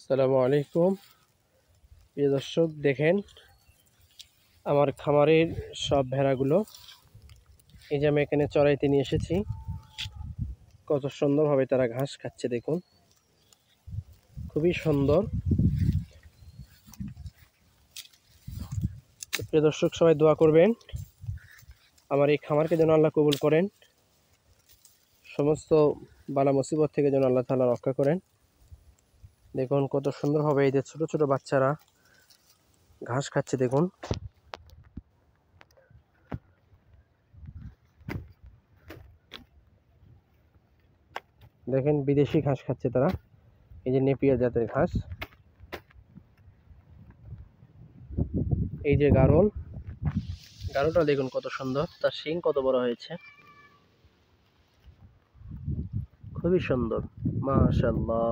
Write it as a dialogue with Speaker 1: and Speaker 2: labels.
Speaker 1: আসসালামু আলাইকুম। প্রিয় দর্শক, দেখেন আমার খামারের সব ভেড়াগুলো। এই যে আমি এখানে চড়াইতে নিয়ে এসেছি, কত সুন্দরভাবে তারা ঘাস খাচ্ছে দেখুন, খুবই সুন্দর। তো প্রিয় দর্শক, সবাই দোয়া করবেন আমার এই খামারকে যেন আল্লাহ কবুল করেন, সমস্ত বালা মুসিবত থেকে যেন আল্লাহ তাআলা রক্ষা করেন। দেখুন কত সুন্দরভাবে এই যে ছোট ছোট বাচ্চারা ঘাস খাচ্ছে দেখুন। দেখেন বিদেশি ঘাস খাচ্ছে তারা, এই যে নেপিয়ার জাতের ঘাস। এই যে গারলটা দেখুন কত সুন্দর, তার শিং কত বড় হয়েছে, খুবই সুন্দর, মাশাআল্লাহ।